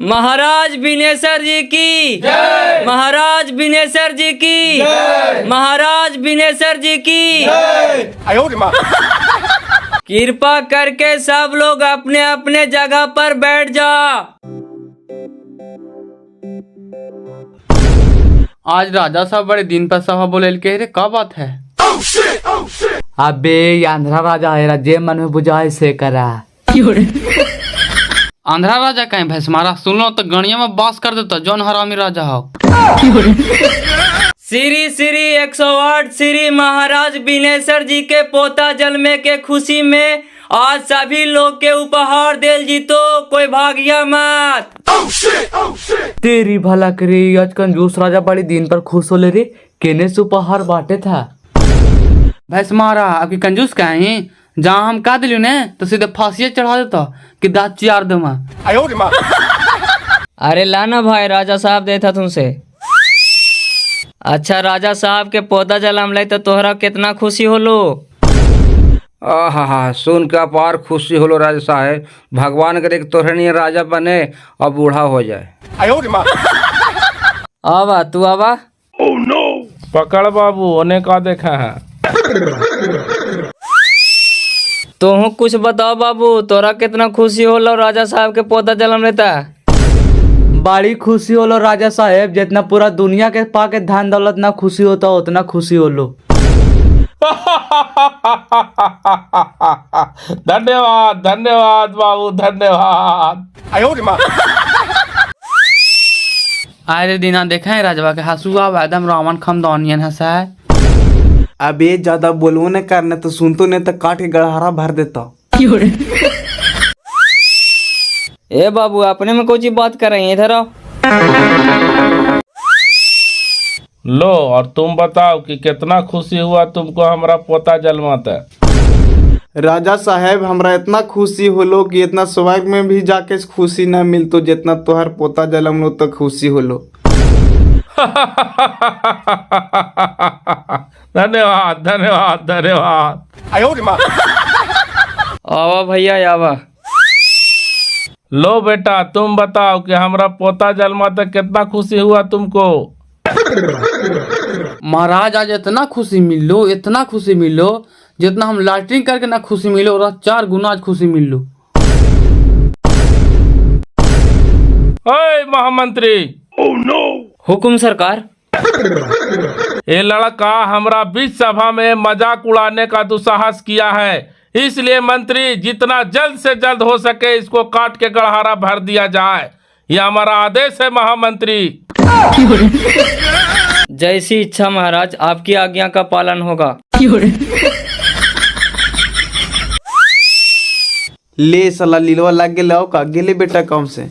महाराज बिनेश्वर जी की जय। महाराज बिनेश्वर जी की जय। महाराज बिनेश्वर जी की जय। कृपा करके सब लोग अपने अपने जगह पर बैठ जाओ। आज राजा साहब बड़े दिन पर सभा बोले के रे, का बात है? अबे ये आंध्रा राजा है, जे मन में बुझाए से करा। आंध्रा राजा कहीं भैंस मारा, सुन लो तो गणिया में बास कर देता जौन हरामी राजा हो। श्री श्री 108 श्री महाराज बिनेश्वर जी के पोता जन्मे के खुशी में आज सभी लोग के उपहार देल जीतो, कोई भागिया मत। तेरी भला करे, आज कंजूस राजा बड़ी दिन पर खुश हो ले रे, केने से उपहार बांटे था। भैंस मारा आपकी कंजूस कहीं, जहाँ हम कह दिलू ने तो सीधे फांसी चढ़ा देता कि दाँत चियार दूंगा। अरे लाना भाई, राजा साहब देता तुमसे। अच्छा राजा साहब के पोता जन्म ले तो तोहरा कितना खुशी होलो। आहा, सुन के अपार खुशी होलो राजा साहेब। भगवान करे कि तोहरे राजा बने और बूढ़ा हो जाए। आवा तू आवा। पकड़ बाबू, उन्हें का देखा है? तुम कुछ बताओ बाबू, तोरा कितना खुशी होलो राजा साहब के पोता जन्म लेता। बड़ी खुशी होलो राजा साहेब, जितना पूरा दुनिया के पाके धन दौलत ना खुशी होता उतना खुशी होलो। धन्यवाद धन्यवाद बाबू, धन्यवाद। आए दिना देखे हैं राजवा के हंसुआ एकदम रावण खमदौनियन हंसा है। अबे ज्यादा बोलवो न करने तो सुनतो नहीं तो काट के गड़हारा भर देता। ए बाबू, अपने में कोई बात कर रही है, इधर आओ। लो, और तुम बताओ कि कितना खुशी हुआ तुमको हमारा पोता जन्माता। राजा साहेब, हमरा इतना खुशी होलो कि इतना स्वर्ग में भी जाके खुशी न मिलतो जितना तोहर पोता जन्म लो तो खुशी होलो। धन्यवाद धन्यवाद धन्यवाद। आवा भैया आवा। लो बेटा, तुम बताओ कि हमारा पोता जन्माता कितना खुशी हुआ तुमको। महाराज आज इतना खुशी मिलो, इतना खुशी मिलो जितना हम लैट्रिन करके ना खुशी मिलो और 4 गुना आज खुशी मिलो। ओए महामंत्री। हुकुम सरकार। ये लड़का हमरा बीच सभा में मजाक उड़ाने का दुस्साहस किया है, इसलिए मंत्री जितना जल्द से जल्द हो सके इसको काट के गड़हारा भर दिया जाए। यह हमारा आदेश है महामंत्री। जैसी इच्छा महाराज, आपकी आज्ञा का पालन होगा। ले साला लीलवा लग गया का गेले बेटा कम से।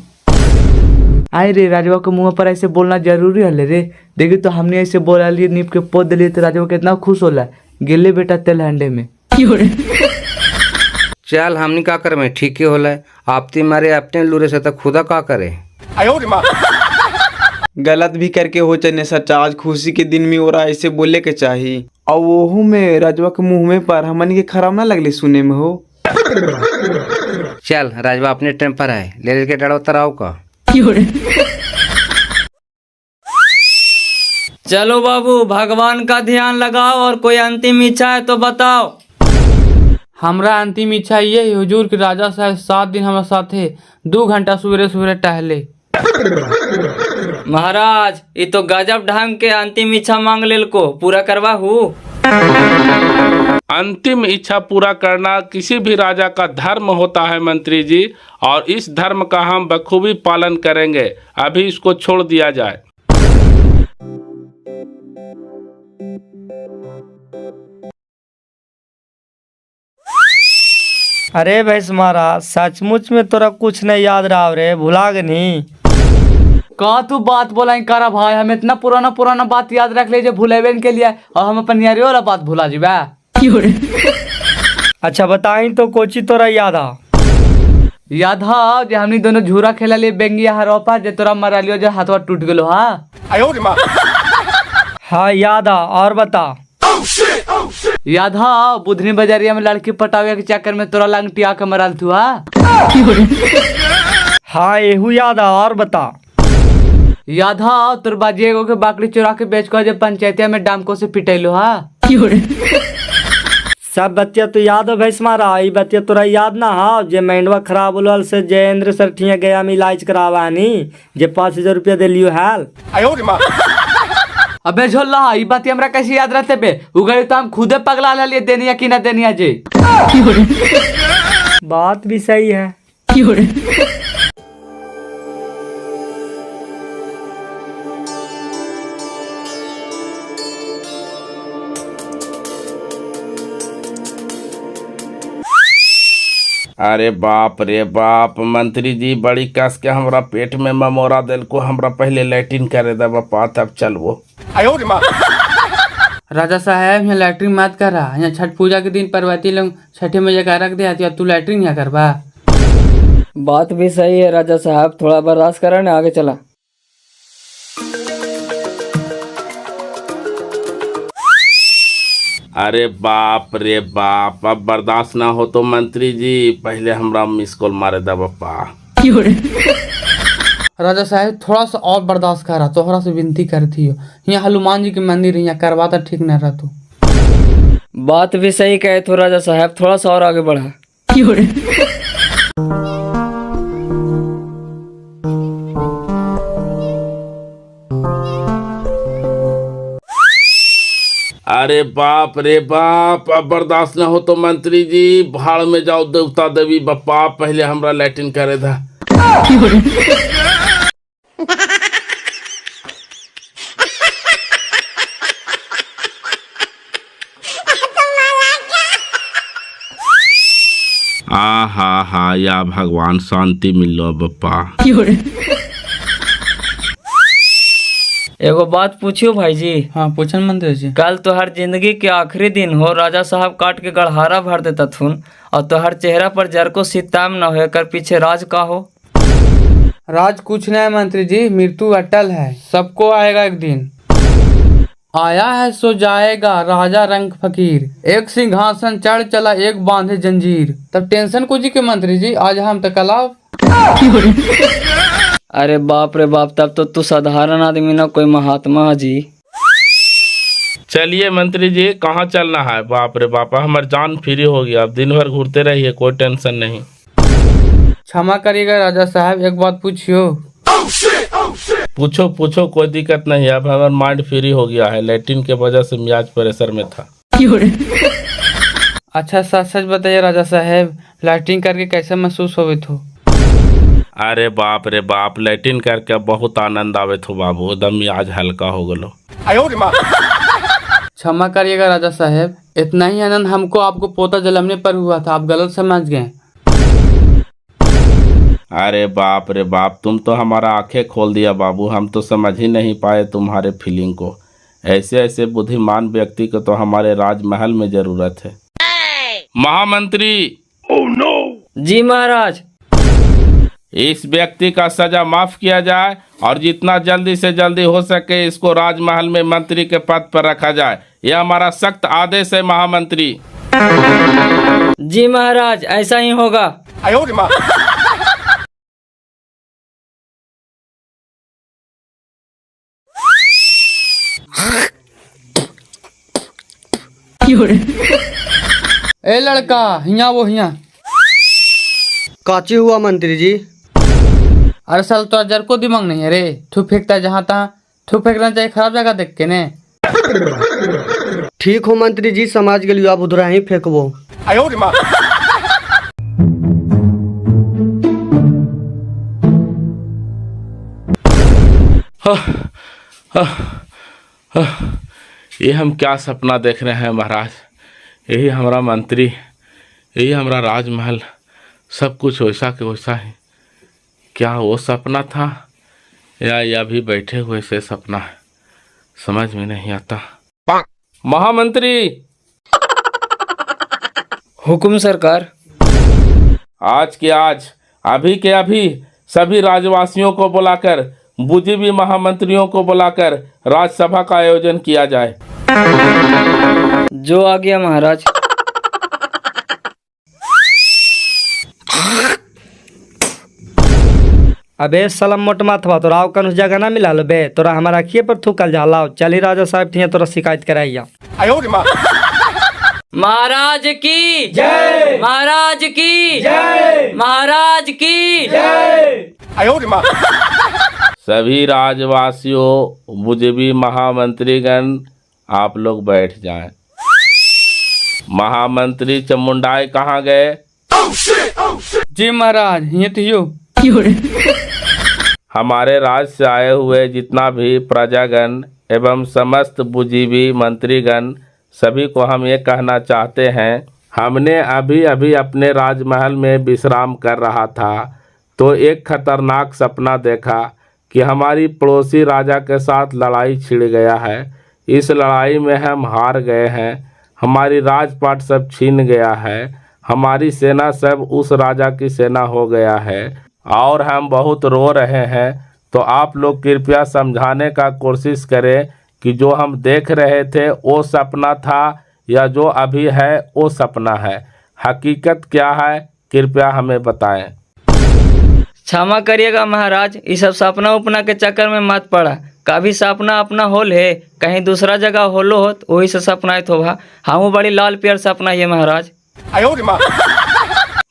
आए रे, राजवा के मुंह पर ऐसे बोलना जरूरी है रे। देखी तो हमने ऐसे बोला लिए, नीप के पोद दिलिए तो राजवा कितना खुश होला। गिले बेटा तेल हंडे में। चल हमनी का करे में ठीक ही होला। आपती मारे अपने लूरे से तो खुदा का करे। गलत भी करके हो चाहे सच्चा, आज खुशी के दिन में और ऐसे बोले के चाहिए। और वो में राजवा के मुंह में पर हमन के खराब ना लगले सुने में हो। चल राजवा अपने टाइम पर है, ले के डरा उतर आओ का। चलो बाबू, भगवान का ध्यान लगाओ और कोई अंतिम इच्छा है तो बताओ। हमरा अंतिम इच्छा ये है हुजूर कि राजा साहब 7 दिन हमारे साथे 2 घंटा सवेरे सवेरे टहले। महाराज, ये तो गजब ढंग के अंतिम इच्छा मांग लेल को पूरा करवा हूँ। अंतिम इच्छा पूरा करना किसी भी राजा का धर्म होता है मंत्री जी, और इस धर्म का हम बखूबी पालन करेंगे। अभी इसको छोड़ दिया जाए। अरे भैंस मारा, सचमुच में तोरा कुछ नहीं याद रहा रे, भुला गए नहीं। का तू बात बोला करा भाई, हम इतना पुराना पुराना बात याद रख ले भूलेबे के लिए, और हम अपन यारी वाला बात भुला जीबा। अच्छा बताई तो कोची तोरा याद आ? याद हा जे हमनी दोनों झूरा खेला लिए बेंगिया हरोपा, जे तोरा मरा लियो जो हाथवा टूट गेलो। हाँ याद आ, और बता। याद हा बुधनी बाजारिया में लड़की पटावे के चक्कर में तोरा लंगटिया के मरल तू। हाँ एहू याद आ और बता। याद हाँ तोर बाजी एगो के बाकरी चुरा के बेच कर जब पंचायतिया में डामको से पिटैलो हा। सब बतिया तो याद हो भैंस मारा, ई बतिया तोरा याद ना हा जे मैंडवा खराब होल से जयेंद्र सर ठिया गया में इलाज करावानी जे 5,000 रुपया दिलियो हाल। अबे झोल्ला ई बात हमरा कैसे याद रहते बे, उगड़ी तो हम खुदे पगला ले लिए देनिया कि ना देनिया जे। बात भी सही है। अरे बाप रे बाप, मंत्री जी बड़ी कस के हमरा पेट में ममोरा दिल को, हमरा पहले लैट्रिन करे दे बापा तब चलवो। राजा साहब यहाँ लैट्रिन मत करा, यहाँ छठ पूजा के दिन पर्वती लोग छठे मैया का रख दे, तू लैट्रिन यहाँ करवा। बात भी सही है राजा साहब, थोड़ा बर्दाश्त करा ना, आगे चला। अरे बाप रे बाप, अब बर्दाश्त ना हो तो मंत्री जी पहले हमरा मिस कॉल मारे दे बापा। राजा साहब थोड़ा सा और बर्दाश्त करा, तोहरा से विनती करती हो, यहाँ हनुमान जी के मंदिर यहाँ करवाता ठीक न रह तू। बात भी सही कहे तो राजा साहब, थोड़ा सा और आगे बढ़ा। अरे बाप रे बाप, अब बर्दाश्त ना हो तो मंत्री जी भाड़ में जाओ देवता देवी बापा, पहले हमरा लैट्रिन करे था। हा या भगवान शांति मिलो बापा। एगो बात पूछियो भाई जी। हाँ पूछन मंत्री जी। कल तोहर जिंदगी के आखिरी दिन हो, राजा साहब काट के गड़हारा भर देता थुन और तोहर चेहरा पर जरको सिताम न हो, कर पीछे राज का हो? राज कुछ नहीं मंत्री जी, मृत्यु अटल है, सबको आएगा एक दिन। आया है सो जाएगा राजा रंग फकीर, एक सिंहासन चढ़ चला एक बांधे जंजीर। तब टेंशन कुछ के मंत्री जी, आज हम तो कलाव। अरे बाप रे बाप, तब तो तू साधारण आदमी ना कोई महात्मा जी। चलिए मंत्री जी कहाँ चलना है? बाप रे बाप, हमारी जान फ्री हो गया, अब दिन भर घूरते रहिए, कोई टेंशन नहीं। क्षमा करिएगा राजा साहब, एक बात पूछियो। पूछो पूछो, कोई दिक्कत नहीं है, अब हमारा माइंड फ्री हो गया है, लैट्रिन के वजह से मियाज प्रेशर में था। अच्छा सच सच बताइए राजा साहब, लैट्रिन करके कैसे महसूस होवे थो? अरे बाप रे बाप, लैट्रिन करके बहुत आनंद आवे थो बाबू, एकदम मियाज हल्का हो गलो। क्षमा करिएगा राजा साहब, इतना ही आनंद हमको आपको पोता जलमने पर हुआ था, आप गलत समझ गए। अरे बाप रे बाप, तुम तो हमारा आंखें खोल दिया बाबू, हम तो समझ ही नहीं पाए तुम्हारे फीलिंग को। ऐसे ऐसे बुद्धिमान व्यक्ति को तो हमारे राजमहल में जरूरत है। महामंत्री। जी महाराज। इस व्यक्ति का सजा माफ किया जाए और जितना जल्दी से जल्दी हो सके इसको राजमहल में मंत्री के पद पर रखा जाए, यह हमारा सख्त आदेश है महामंत्री। जी महाराज, ऐसा ही होगा। ए लड़का, हिया वो हिया। काची हुआ मंत्री जी? अरे साल तो जर को दिमाग नहीं है रे, थू फेंकता जहाँ तहाँ, थू फेंकना चाहिए खराब जगह देख के ने। ठीक हो मंत्री जी, समझ गलियो, आप उधर ही फेंकबो। ये हम क्या सपना देख रहे हैं महाराज? यही हमारा मंत्री, यही हमारा राजमहल, सब कुछ वैसा के वैसा है। क्या वो सपना था या ये अभी बैठे हुए से सपना है, समझ में नहीं आता। महामंत्री। हुकुम सरकार। आज के आज, अभी के अभी सभी राजवासियों को बुलाकर, बुद्धिजीवी महामंत्रियों को बुलाकर राजसभा का आयोजन किया जाए। जो आ गया महाराज। अबे सलम मोट माथवा तोरा और कौन जगह ना मिला लो बे, तोरा हमारा अखिए पर थूकल जा लाओ। चली राजा साहब ठिया तोरा शिकायत कराइया। महाराज की जय, महाराज की जय, महाराज की जय। सभी राज्यवासियों, मुझे महामंत्रीगण, आप लोग बैठ जाएं। महामंत्री चामुंडाई कहाँ गए? जी महाराज, ये तो यो। हमारे राज्य से आए हुए जितना भी प्रजागण एवं समस्त बुद्धिजीवी मंत्रीगण, सभी को हम ये कहना चाहते हैं, हमने अभी अभी अपने राजमहल में विश्राम कर रहा था तो एक खतरनाक सपना देखा कि हमारी पड़ोसी राजा के साथ लड़ाई छिड़ गया है। इस लड़ाई में हम हार गए हैं, हमारी राजपाट सब छीन गया है, हमारी सेना सब उस राजा की सेना हो गया है और हम बहुत रो रहे हैं। तो आप लोग कृपया समझाने का कोशिश करें कि जो हम देख रहे थे वो सपना था या जो अभी है वो सपना है, हकीकत क्या है, कृपया हमें बताएं। क्षमा करिएगा महाराज, ये सब सपना उपना के चक्कर में मत पड़ा। कभी सपना अपना होल है, कहीं दूसरा जगह होलो हो तो वही से सपना तो भा हम बड़ी लाल पियर सपना है महाराज।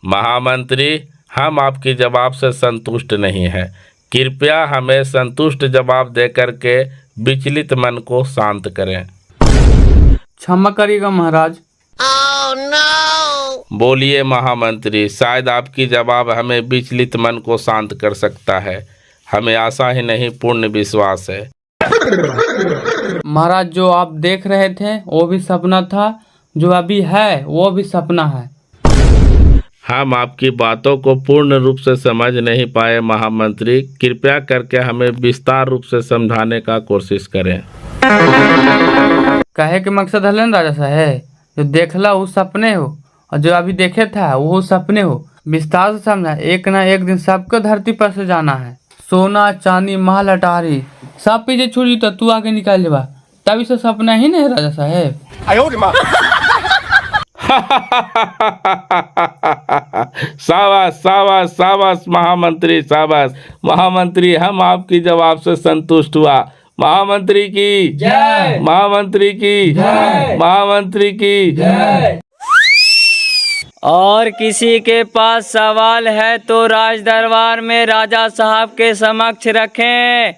महामंत्री, हम आपके जवाब से संतुष्ट नहीं हैं, कृपया हमें संतुष्ट जवाब देकर के विचलित मन को शांत करें। क्षमा करिएगा महाराज। बोलिए महामंत्री, शायद आपकी जवाब हमें विचलित मन को शांत कर सकता है। हमें आशा ही नहीं पूर्ण विश्वास है। महाराज, जो आप देख रहे थे वो भी सपना था, जो अभी है वो भी सपना है। हम आपकी बातों को पूर्ण रूप से समझ नहीं पाए महामंत्री, कृपया करके हमें विस्तार रूप से समझाने का कोशिश करें। कहे के मकसद है ना राजा साहब, जो देखला वो सपने हो और जो अभी देखे था वो सपने हो। विस्तार से समझा, एक ना एक दिन सबको धरती पर से जाना है। सोना चांदी महल अटारी सब पीछे छुड़ी तो तू आगे निकाल लेबा, तभी से सपना ही नहीं राजा साहब। शाबाश शाबाश शाबाश महामंत्री, शाबाश महामंत्री, हम आपकी जवाब से संतुष्ट हुआ। महामंत्री की जय, महामंत्री की जय, महामंत्री की जय। और किसी के पास सवाल है तो राज दरबार में राजा साहब के समक्ष रखें।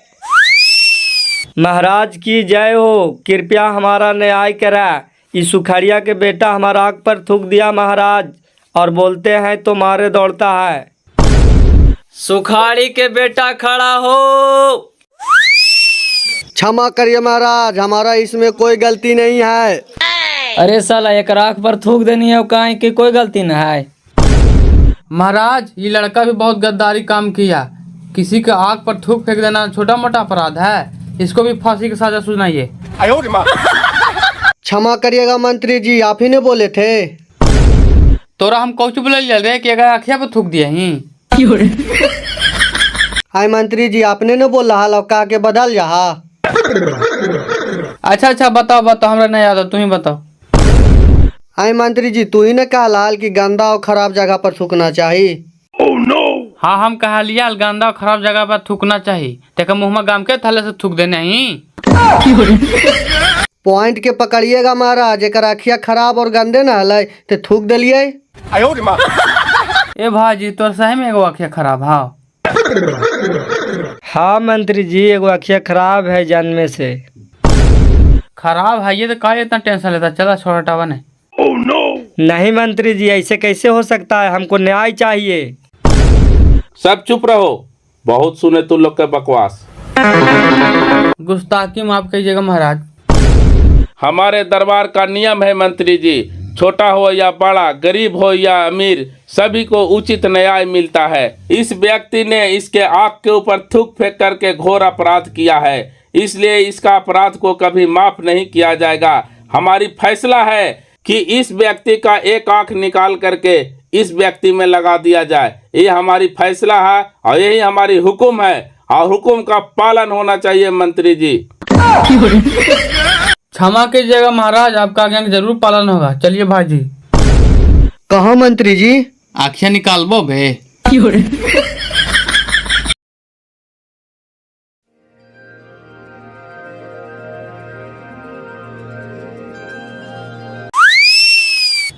महाराज की जय हो, कृपया हमारा न्याय करा। इस सुखड़िया के बेटा हमारा आग पर थूक दिया महाराज, और बोलते हैं तो मारे दौड़ता है। सुखाड़ी के बेटा खड़ा हो। क्षमा करिए महाराज, हमारा इसमें कोई गलती नहीं है। अरे साला, एक आँख पर थूक देनी है कहीं की कोई गलती न है। महाराज, ये लड़का भी बहुत गद्दारी काम किया। किसी के आग पर थूक फेंक देना छोटा मोटा अपराध है, इसको भी फांसी की सजा सुनाइए। क्षमा करिएगा मंत्री जी, आप ही ने बोले थे। तोरा हम कौच बोले रे कि अगर अखिया पर थूक दिए ही। हाय मंत्री जी, आपने न बोला हाल का के बदल जा। अच्छा बताओ हमरा नहीं याद है, तू ही बताओ। हाय मंत्री जी, तू ही ने कहा लाल की गंदा और खराब जगह पर थूकना चाहिए। हाँ, हम कहा लिया गंदा और खराब जगह पर थूकना चाहिए, तेका मुँह में गाम के थले से थूक देने ही। पॉइंट के पकड़िएगा महाराज, एक अखिया खराब और गंदे न हल तो थूक दिलिए। ए भाजी, तोर सही में एगो अखिया खराब। हाँ मंत्री जी, एगो अखिया खराब है जन्मे से। खराब है ये तो काहे इतना टेंशन लेता, चला छोड़ हटावा ने। नहीं मंत्री जी, ऐसे कैसे हो सकता है, हमको न्याय चाहिए। सब चुप रहो, बहुत सुने तुम लोग के बकवास। गुस्ताखी माफ कीजिएगा महाराज। हमारे दरबार का नियम है मंत्री जी, छोटा हो या बड़ा, गरीब हो या अमीर, सभी को उचित न्याय मिलता है। इस व्यक्ति ने इसके आँख के ऊपर थूक फेंक करके घोर अपराध किया है, इसलिए इसका अपराध को कभी माफ नहीं किया जाएगा। हमारी फैसला है कि इस व्यक्ति का एक आँख निकाल करके इस व्यक्ति में लगा दिया जाए। ये हमारी फैसला है और यही हमारी हुक्म है, और हुक्म का पालन होना चाहिए मंत्री जी। क्षमा कीजिएगा महाराज, आपका आज्ञा जरूर पालन होगा। चलिए भाजी। कहाँ मंत्री जी? आँखियाँ निकालबो बे।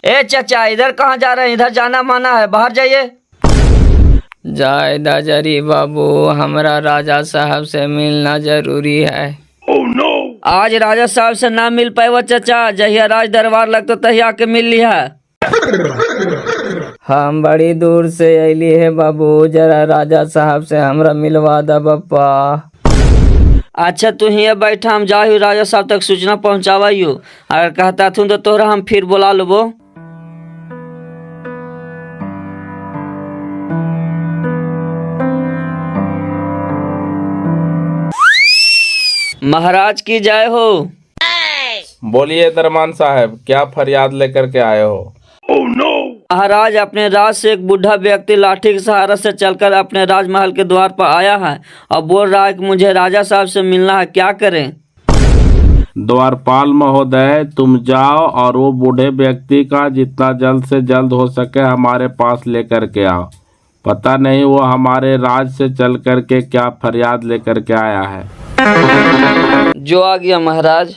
ए चाचा, इधर कहाँ जा रहे हैं? इधर जाना माना है, बाहर जाइए। जाए दाजरी बाबू, हमरा राजा साहब से मिलना जरूरी है। आज राजा साहब से ना मिल पाए चाचा, जहिया राज दरबार लगतो तहिया के मिल लिया। हम बड़ी दूर से अली है बाबू, जरा राजा साहब से हमरा मिलवा दा बप्पा। अच्छा तू ही बैठा, हम जाही राजा साहब तक सूचना पहुँचावाइयो। अगर कहता थू तो तोरा हम फिर बुला लेबो। महाराज की जय हो। बोलिए दरमान साहब, क्या फरियाद लेकर के आए हो? महाराज, अपने राज से एक बूढ़ा व्यक्ति लाठी के सहारा से चलकर अपने राजमहल के द्वार पर आया है और बोल रहा है कि मुझे राजा साहब से मिलना है, क्या करें? द्वारपाल महोदय, तुम जाओ और वो बूढ़े व्यक्ति का जितना जल्द से जल्द हो सके हमारे पास लेकर के आओ। पता नहीं वो हमारे राज से चल कर के क्या फरियाद लेकर के आया है। जो आ गया महाराज।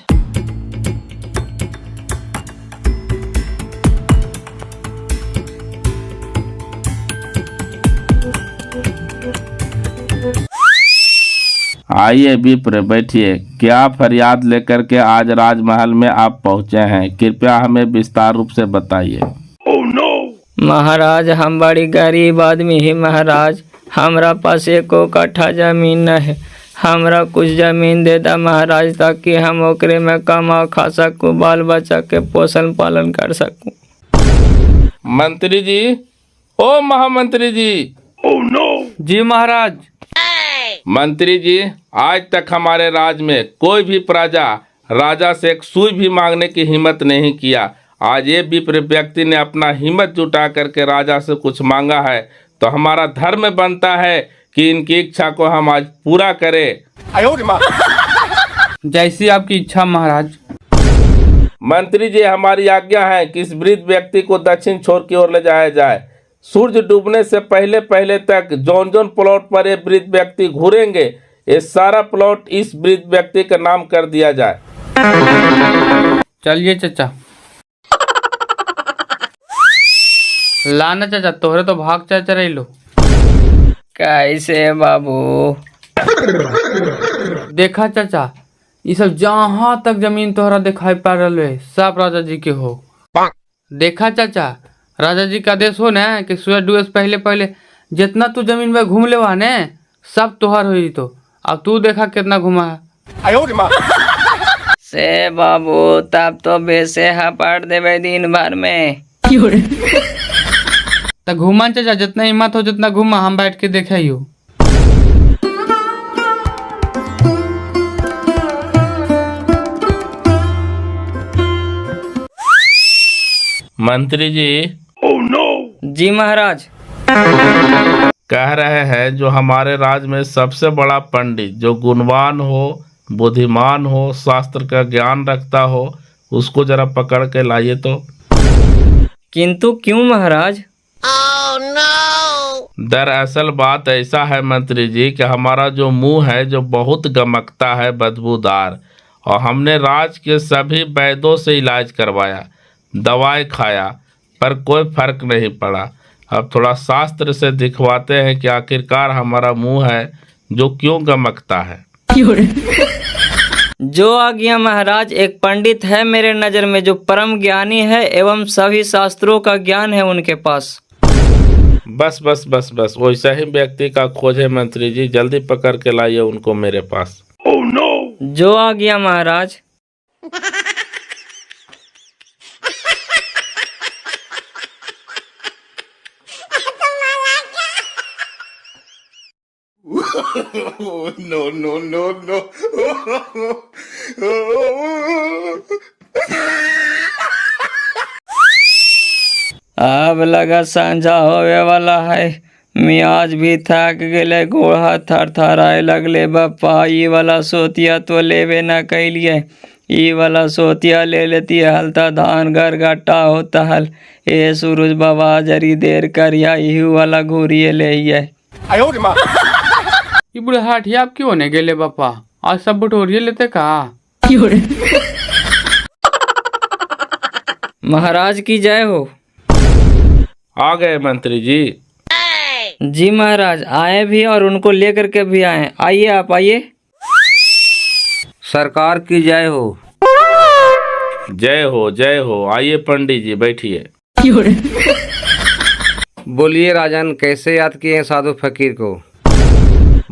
आइए विप्र, बैठिए। क्या फरियाद लेकर के आज राजमहल में आप पहुंचे हैं? कृपया हमें विस्तार रूप से बताइए। महाराज, हम बड़ी गरीब आदमी ही महाराज, हमरा पास एको कट्ठा जमीन न है। हमरा कुछ जमीन दे दा महाराज, ताकि हम ओकरे में कमा खा सकूं, बाल बच्चा के पोषण पालन कर सकूं। मंत्री जी, ओ महामंत्री जी। जी महाराज। मंत्री जी, आज तक हमारे राज में कोई भी प्रजा राजा से एक सुई भी मांगने की हिम्मत नहीं किया। आज ये विप्र व्यक्ति ने अपना हिम्मत जुटा करके राजा से कुछ मांगा है, तो हमारा धर्म बनता है कि इनकी इच्छा को हम आज पूरा करें। जैसी आपकी इच्छा महाराज। मंत्री जी, हमारी आज्ञा है कि इस वृद्ध व्यक्ति को दक्षिण छोर की ओर ले जाया जाए। सूरज डूबने से पहले पहले तक जौन जौन प्लॉट पर ये वृद्ध व्यक्ति घूरेंगे, ये सारा प्लॉट इस वृद्ध व्यक्ति का नाम कर दिया जाए। चलिए चाचा। लाना चाचा, तोहरे तो भाग चाचा रही लो। कैसे बाबू? देखा चाचा, ये सब जहाँ तक जमीन तोहरा दिखाई पड़ रहा है सब राजा जी के हो। देखा चाचा, राजा जी का आदेश हो न कि सूरज डूबे से पहले पहले जितना तू जमीन में घूम लेवा ने सब तोहर हुई। तो अब तू देखा कितना घुमा है। से बाबू, तब तो बेसे पड़ देवे दिन भर में। तो घुमा चाचा, जितना हिम्मत हो जितना घुमा, हम बैठ के देखे ही हो। मंत्री जी। जी महाराज। कह रहे हैं जो हमारे राज में सबसे बड़ा पंडित, जो गुणवान हो, बुद्धिमान हो, शास्त्र का ज्ञान रखता हो, उसको जरा पकड़ के लाइए तो। किंतु क्यों महाराज? दरअसल बात ऐसा है मंत्री जी कि हमारा जो मुंह है जो बहुत गमकता है, बदबूदार, और हमने राज के सभी वैद्यों से इलाज करवाया, दवाई खाया, पर कोई फर्क नहीं पड़ा। अब थोड़ा शास्त्र से दिखवाते हैं कि आखिरकार हमारा मुंह है जो क्यों गमकता है। जो आ गया महाराज। एक पंडित है मेरे नजर में जो परम ज्ञानी है एवं सभी शास्त्रों का ज्ञान है उनके पास। बस बस बस बस, वैसा ही व्यक्ति का खोज है मंत्री जी, जल्दी पकड़ के लाइए उनको मेरे पास। जो आ गया महाराज। No, no, no, no. अब लगा सांझा होवे वाला है, मियाज भी थक गए, गोड़ हाथ थर थराए लगले। बप्पा, ई वाला सोतिया तो लेवे न कैलिए, ई वाला सोतिया ले लेती हलता धान घर गट्टा होता हल। ए सूरज बाबा जरी देर करिया, इहू वाला घूरिए ले। ये बुढ़े हाटिया आप क्यों होने गेले बापा? आज सब बटोरिए लेते का? महाराज की जय हो। आ गए मंत्री जी। जी महाराज, आए भी और उनको लेकर के भी आए। आइए, आप आइए। सरकार की जय हो। जय हो जय हो। आइए पंडित जी, बैठिए। बोलिए राजन, कैसे याद किए हैं साधु फकीर को?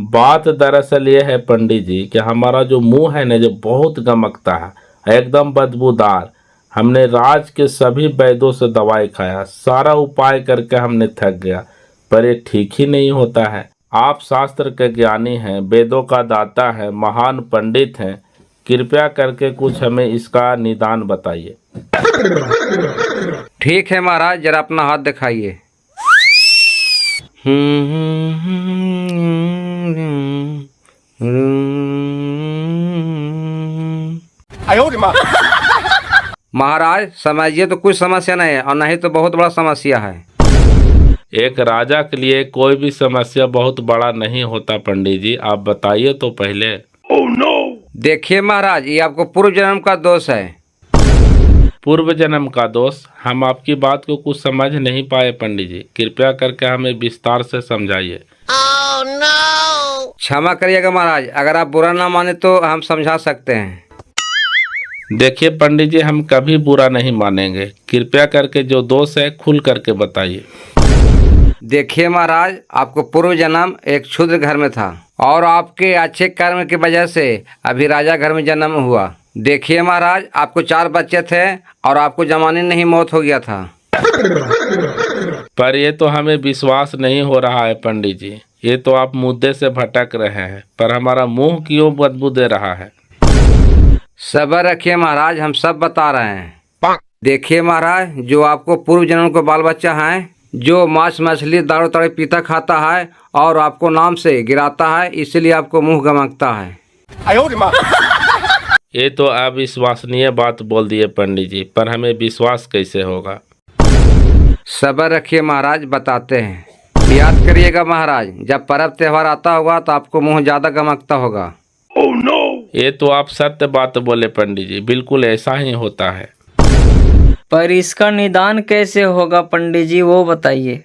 बात दरअसल ये है पंडित जी कि हमारा जो मुंह है ना, जो बहुत गमकता है, एकदम बदबूदार। हमने राज के सभी वैद्यों से दवाई खाया, सारा उपाय करके हमने थक गया, पर ये ठीक ही नहीं होता है। आप शास्त्र के ज्ञानी हैं, वेदों का दाता है, महान पंडित हैं, कृपया करके कुछ हमें इसका निदान बताइए। ठीक है महाराज, जरा अपना हाथ दिखाइए। महाराज समझिए, तो कुछ समस्या नहीं है और नहीं तो बहुत बड़ा समस्या है। एक राजा के लिए कोई भी समस्या बहुत बड़ा नहीं होता पंडित जी, आप बताइए तो पहले। देखिए महाराज, ये आपको पूर्व जन्म का दोष है। पूर्व जन्म का दोष? हम आपकी बात को कुछ समझ नहीं पाए पंडित जी, कृपया करके हमें विस्तार से समझाइए। क्षमा करिएगा महाराज, अगर आप बुरा ना माने तो हम समझा सकते हैं। देखिए पंडित जी, हम कभी बुरा नहीं मानेंगे, कृपया करके जो दोष है खुल करके बताइए। देखिए महाराज, आपको पूर्व जन्म एक क्षुद्र घर में था और आपके अच्छे कर्म की वजह से अभी राजा घर में जन्म हुआ। देखिए महाराज, आपको 4 बच्चे थे और आपको जमाने नहीं मौत हो गया था। पर ये तो हमें विश्वास नहीं हो रहा है पंडित जी, ये तो आप मुद्दे से भटक रहे हैं, पर हमारा मुंह क्यों बदबू दे रहा है? सब्र रखिए महाराज, हम सब बता रहे हैं। देखिए महाराज, जो आपको पूर्व जन्म को बाल बच्चा है, जो मांस मछली दारू ताड़ी पीता खाता है और आपको नाम से गिराता है, इसलिए आपको मुंह गमकता है। ये तो अविश्वसनीय बात बोल दिए पंडित जी, पर हमें विश्वास कैसे होगा? सब्र रखिए महाराज, बताते हैं। याद करिएगा महाराज, जब पर्व त्योहार आता होगा तो आपको मुंह ज्यादा गमकता होगा। ये तो आप सत्य बात बोले पंडित जी, बिल्कुल ऐसा ही होता है। पर इसका निदान कैसे होगा पंडित जी, वो बताइए।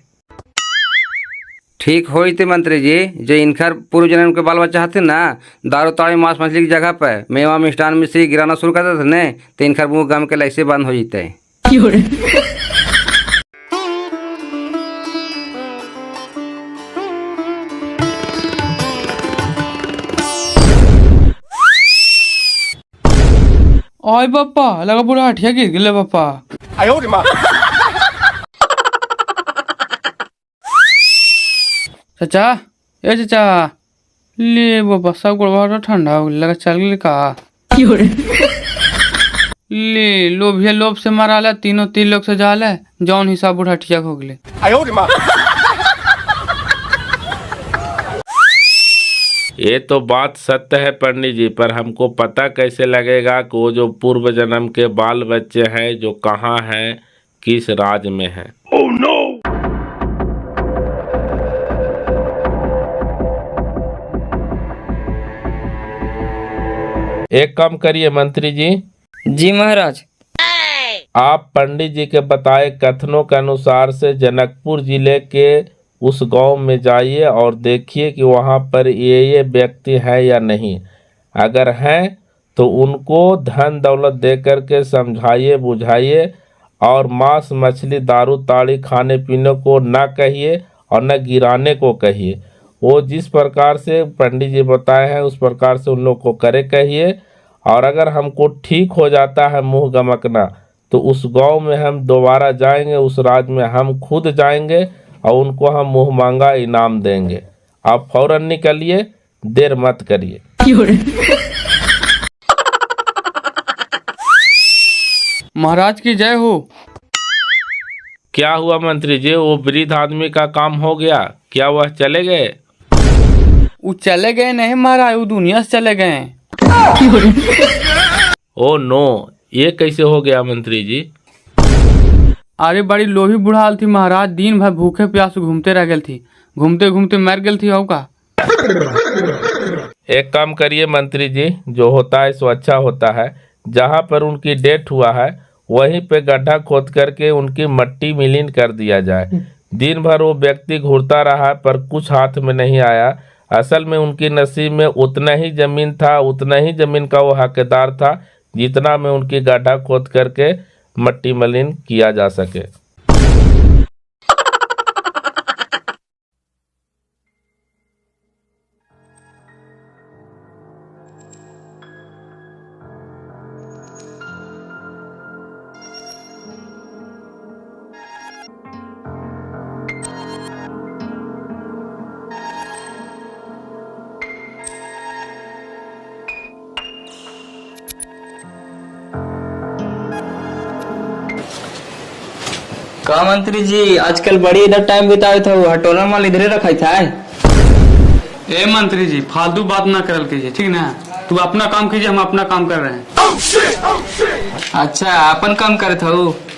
ठीक हुई थी मंत्री जी, जो इनकर पूर्व जन्म के बाल बच्चा थे ना, दारू ताड़ी मांस मछली की जगह पर मेवा मिष्ठान मिश्री गिराना शुरू करते थे न, तो इनकर मुंह गम के ऐसे बंद हो जाते। ओए पापा, लगा पूरा हटिया गिर गिले पापा। चाचा, ए चाचा, ले बाबा सब गुड़ ठंडा हो गया, लगा चल गई का। ले लोभिया लोभ से मारा ला, तीनों 3 लोग से जाल है, जौन हिसाब बुढ़ा ठिया हो गए। ये तो बात सत्य है पंडित जी, पर हमको पता कैसे लगेगा कि वो जो पूर्व जन्म के बाल बच्चे हैं जो कहाँ हैं, किस राज में हैं? एक काम करिए मंत्री जी। जी महाराज। आप पंडित जी के बताए कथनों के अनुसार से जनकपुर जिले के उस गांव में जाइए और देखिए कि वहां पर ये व्यक्ति है या नहीं। अगर हैं तो उनको धन दौलत दे करके समझाइए, बुझाइए और मांस मछली दारू ताड़ी खाने पीने को ना कहिए और न गिराने को कहिए। वो जिस प्रकार से पंडित जी बताए हैं उस प्रकार से उन लोग को करे कहिए। और अगर हमको ठीक हो जाता है मुंह गमकना, तो उस गांव में हम दोबारा जाएंगे, उस राज में हम खुद जाएंगे और उनको हम मुंह मांगा इनाम देंगे। आप फौरन निकलिए, देर मत करिए। महाराज की जय हो। क्या हुआ मंत्री जी, वो वृद्ध आदमी का काम हो गया क्या? वह चले गए? वो चले गए नहीं महाराज, वो दुनिया से चले गए। ओ नो, ये कैसे हो गया मंत्री जी? अरे बड़ी लोभी बुढ़ाल थी महाराज, दिन भर भूखे प्यास घूमते रह गई थी, घूमते घूमते मर गई थी। हो का एक काम करिए मंत्री जी, जो होता है सो अच्छा होता है। जहाँ पर उनकी डेथ हुआ है वहीं पे गड्ढा खोद करके उनकी मट्टी मिलीन कर दिया जाए। दिन भर वो व्यक्ति घूरता रहा पर कुछ हाथ में नहीं आया। असल में उनकी नसीब में उतना ही जमीन था, उतना ही जमीन का वो हकदार था जितना में उनकी गड्ढा खोद करके मट्टी मलिन किया जा सके। का मंत्री जी आजकल बड़ी इधर टाइम बिताए थे, हटोला माल इधरे रखा था। ए मंत्री जी फालतू बात ना करल कीजिए, ठीक ना। तू अपना काम कीजिए, हम अपना काम कर रहे हैं। अच्छा अपन काम करे थे,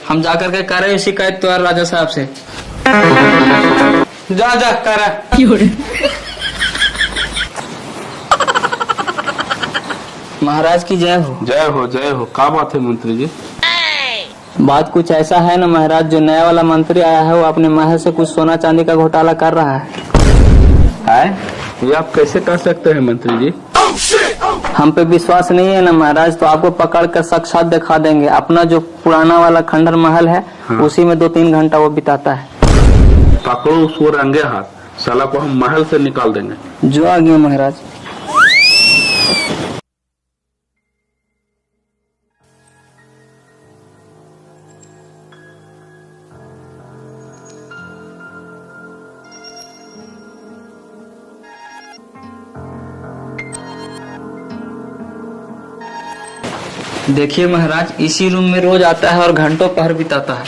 हम जाकर के करे शिकायत तो राजा साहब से। जा जा कर। महाराज की जय हो। जय हो जय हो। क्या बात है मंत्री जी? बात कुछ ऐसा है ना महाराज, जो नया वाला मंत्री आया है वो अपने महल से कुछ सोना चांदी का घोटाला कर रहा है। ये आप कैसे कर सकते हैं मंत्री जी? हम पे विश्वास नहीं है ना महाराज, तो आपको पकड़ कर साक्षात दिखा देंगे। अपना जो पुराना वाला खंडर महल है उसी में 2-3 घंटा वो बिताता है। पकड़ो उसको रंगे हाथ, साला को हम महल से निकाल देंगे। जो आ गया महाराज। देखिए महाराज, इसी रूम में रोज आता है और घंटों पहर बिताता है।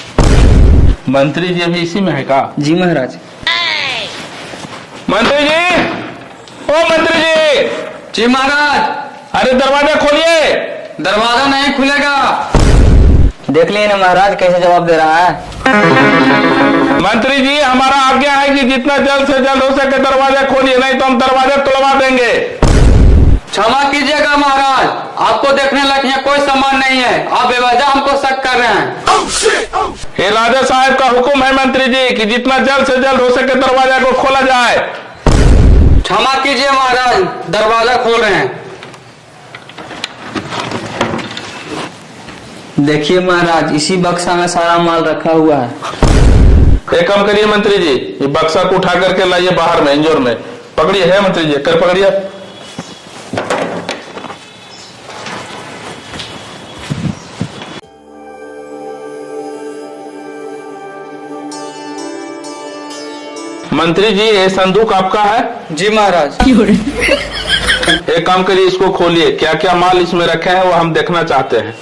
मंत्री जी अभी इसी में है का? जी महाराज। मंत्री जी, ओ मंत्री जी। जी महाराज। अरे दरवाजा खोलिए। दरवाजा नहीं खुलेगा। देख लिए ना महाराज कैसे जवाब दे रहा है। मंत्री जी हमारा आज्ञा है कि जितना जल्द से जल्द हो सके दरवाजा खोलिए, नहीं तो हम दरवाजा तोड़वा देंगे। क्षमा कीजिएगा महाराज, आपको देखने लायक यहाँ कोई सामान नहीं है, आप बेवजह हमको शक कर रहे हैं। ये राजा साहब का हुक्म है मंत्री जी कि जितना जल्द से जल्द हो सके दरवाजा को खोला जाए। क्षमा कीजिए महाराज, दरवाजा खोल रहे हैं। देखिए महाराज, इसी बक्सा में सारा माल रखा हुआ है। एक काम करिए मंत्री जी, ये बक्सा को उठा करके लाइए बाहर में, इंजोर में पकड़िए। है मंत्री जी, कर पकड़िए। मंत्री जी ये संदूक आपका है? जी महाराज। एक काम करिए, इसको खोलिए। क्या क्या माल इसमें रखे हैं वो हम देखना चाहते हैं।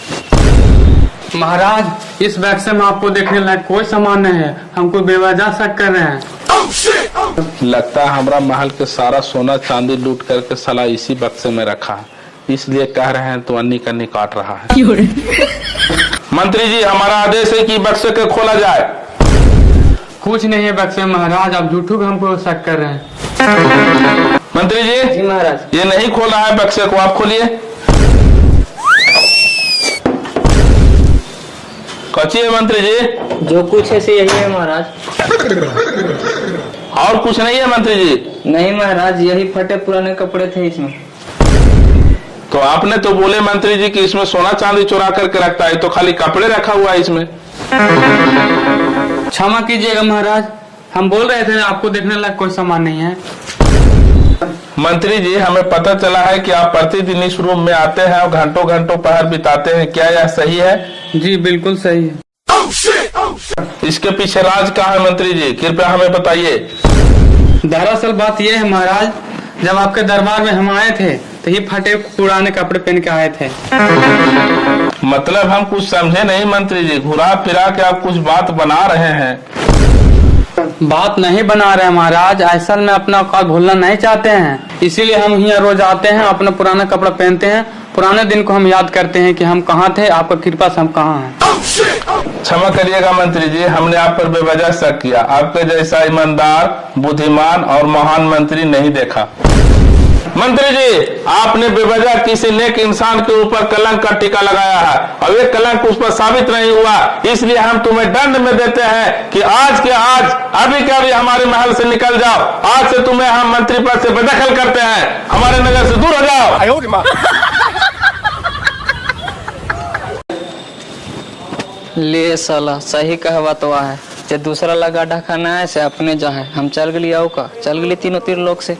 महाराज, इस बक्से में आपको देखने लायक कोई सामान नहीं है, हमको बेवजह शक कर रहे हैं। लगता है हमारा महल के सारा सोना चांदी लूट करके साला इसी बक्से में रखा है, इसलिए कह रहे हैं तो अन्नी कन्नी काट रहा है। मंत्री जी हमारा आदेश है कि बक्से को खोला जाए। कुछ नहीं है बक्से में महाराज, आप झूठू हमको शक कर रहे हैं। मंत्री जी। जी महाराज। ये नहीं खोला है बक्से को, आप खोलिए। कच्ची है मंत्री जी? जो कुछ है से यही है महाराज। और कुछ नहीं है मंत्री जी? नहीं महाराज, यही फटे पुराने कपड़े थे इसमें। तो आपने तो बोले मंत्री जी कि इसमें सोना चांदी चुरा करके रखता है, तो खाली कपड़े रखा हुआ है इसमें। क्षमा कीजिएगा महाराज, हम बोल रहे थे आपको देखने लायक कोई सामान नहीं है। मंत्री जी हमें पता चला है कि आप प्रतिदिन इस रूम में आते हैं और घंटों घंटों पहर बिताते हैं, क्या यह सही है? जी बिल्कुल सही है। इसके पीछे राज क्या है मंत्री जी, कृपया हमें बताइए। दरअसल बात यह है महाराज, जब आपके दरबार में हम आए थे तो ये फटे पुराने कपड़े पहन के आए थे। मतलब हम कुछ समझे नहीं मंत्री जी, घुरा फिरा के आप कुछ बात बना रहे हैं। बात नहीं बना रहे महाराज, असल में अपना औकात भूलना नहीं चाहते हैं, इसीलिए हम यहाँ रोज आते हैं, अपना पुराना कपड़ा पहनते हैं, पुराने दिन को हम याद करते हैं कि हम कहाँ थे, आपका कृपा से हम कहाँ हैं। क्षमा करिएगा मंत्री जी, हमने आप पर बेवजह शक किया। आपके जैसा ईमानदार, बुद्धिमान और महान मंत्री नहीं देखा। मंत्री जी, आपने बेवजह किसी नेक इंसान के ऊपर कलंक का टीका लगाया है और ये कलंक उस पर साबित नहीं हुआ, इसलिए हम तुम्हें दंड में देते हैं कि आज के आज अभी के अभी हमारे महल से निकल जाओ। आज से तुम्हें हम मंत्री पद से बेदखल करते हैं, हमारे नगर से दूर हो जाओ। ले साला सही कहवा तो है, जे दूसरा लगा ढखाना है से अपने जा है। हम चल गली आओ का, चल गली तीनों तीर लोग से।